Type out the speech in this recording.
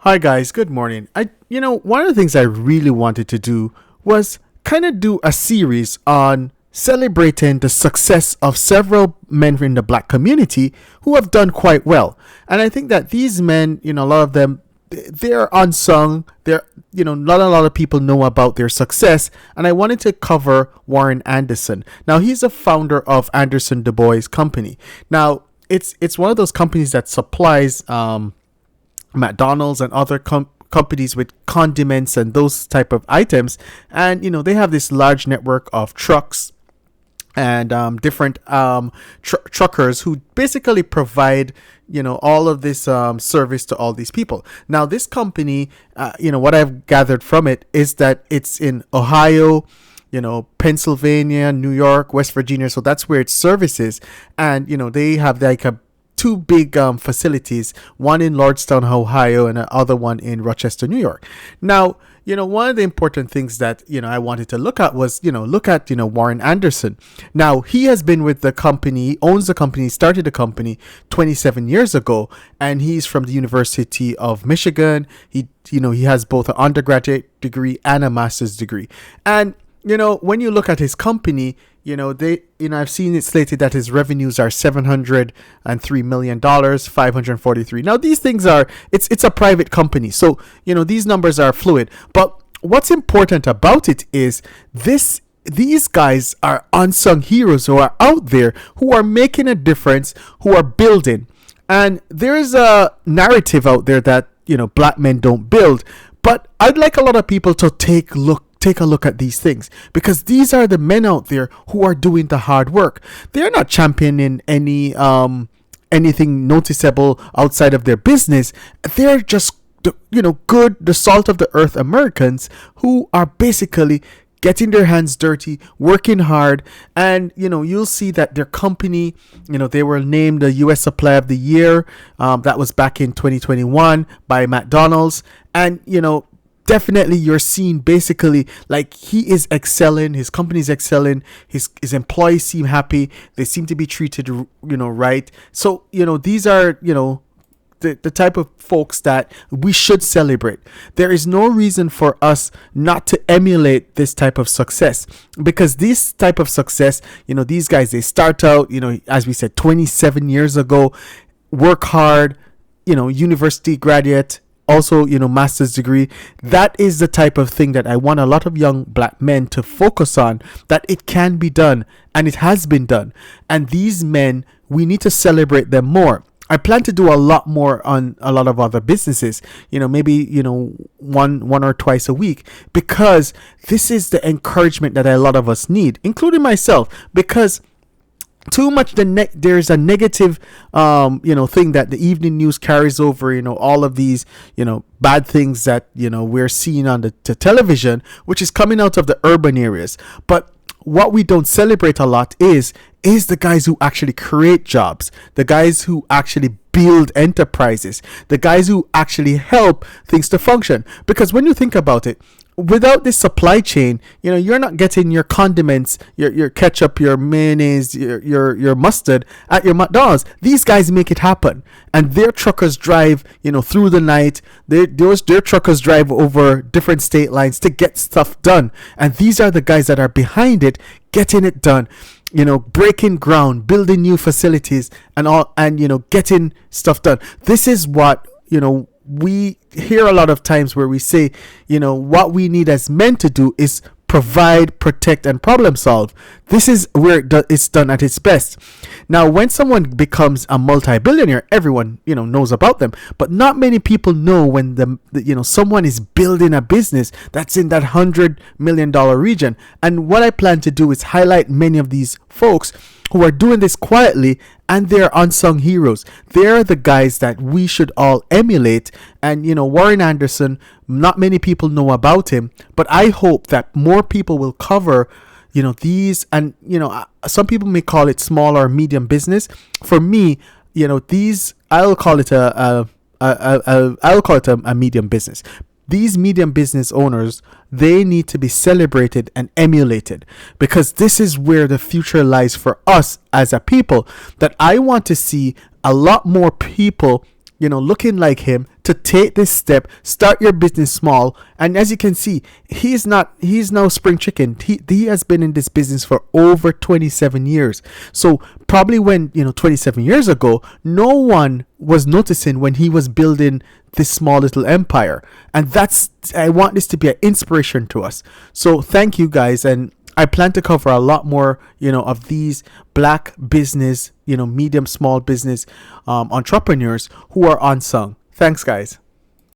Hi guys, good morning. One of the things I really wanted to do was kind of do a series on celebrating the success of several men in the black community who have done quite well. And I think that these men, a lot of them they're unsung. Not a lot of people know about their success. And I wanted to cover Warren Anderson. Now, he's a founder of Anderson-Dubose Company. Now, it's one of those companies that supplies McDonald's and other companies with condiments and those type of items. And they have this large network of trucks and different truckers who basically provide all of this service to all these people. Now this company, what I've gathered from it is that it's in Ohio, Pennsylvania, New York, West Virginia. So that's where its services. And they have like a two big facilities, one in Lordstown, Ohio, and the other one in Rochester, New York. Now, one of the important things that, I wanted to look at was, look at, Warren Anderson. Now, he has been with the company, owns the company, started the company 27 years ago, and he's from the University of Michigan. He has both an undergraduate degree and a master's degree. And when you look at his company, I've seen it slated that his revenues are $703 million, 543. Now, these things it's a private company. So, these numbers are fluid. But what's important about it is these guys are unsung heroes who are out there, who are making a difference, who are building. And there's a narrative out there that, black men don't build. But I'd like a lot of people to take a look at these things, because these are the men out there who are doing the hard work. They're not championing anything noticeable outside of their business. They're just the salt of the earth Americans who are basically getting their hands dirty, working hard. And you'll see that their company, they were named the US Supplier of the Year. That was back in 2021 by McDonald's. And definitely you're seeing basically like he is excelling, his company is excelling, his employees seem happy, they seem to be treated right. So these are the type of folks that we should celebrate. There is no reason for us not to emulate this type of success, because this type of success, these guys, they start out, as we said, 27 years ago, work hard, university graduate, also master's degree. That is the type of thing that I want a lot of young black men to focus on, that it can be done and it has been done. And these men, we need to celebrate them more. I plan to do a lot more on a lot of other businesses, maybe one or twice a week, because this is the encouragement that a lot of us need, including myself, because too much there's a negative thing that the evening news carries over, all of these bad things that we're seeing on the television, which is coming out of the urban areas. But what we don't celebrate a lot is the guys who actually create jobs, the guys who actually build enterprises, the guys who actually help things to function. Because when you think about it, without this supply chain, you're not getting your condiments, your ketchup, your mayonnaise, your mustard at your McDonald's. These guys make it happen, and their truckers drive, through the night. Their truckers drive over different state lines to get stuff done, and these are the guys that are behind it, getting it done. Breaking ground, building new facilities, and getting stuff done. This is what we hear a lot of times where we say, what we need as men to do is provide, protect, and problem solve. This is where it's done at its best. Now, when someone becomes a multi-billionaire, everyone knows about them, but not many people know when someone is building a business that's in that $100 million region. And what I plan to do is highlight many of these folks who are doing this quietly, and they're unsung heroes. They're the guys that we should all emulate. And Warren Anderson, not many people know about him, but I hope that more people will cover these. And some people may call it small or medium business. For me, these, I'll call it a medium business. These medium business owners, they need to be celebrated and emulated, because this is where the future lies for us as a people. That I want to see a lot more people looking like him to take this step, start your business small. And as you can see, he's no spring chicken. He has been in this business for over 27 years. So probably when, 27 years ago, no one was noticing when he was building this small little empire. And I want this to be an inspiration to us. So thank you guys. And I plan to cover a lot more, of these black business, medium, small business entrepreneurs who are unsung. Thanks, guys.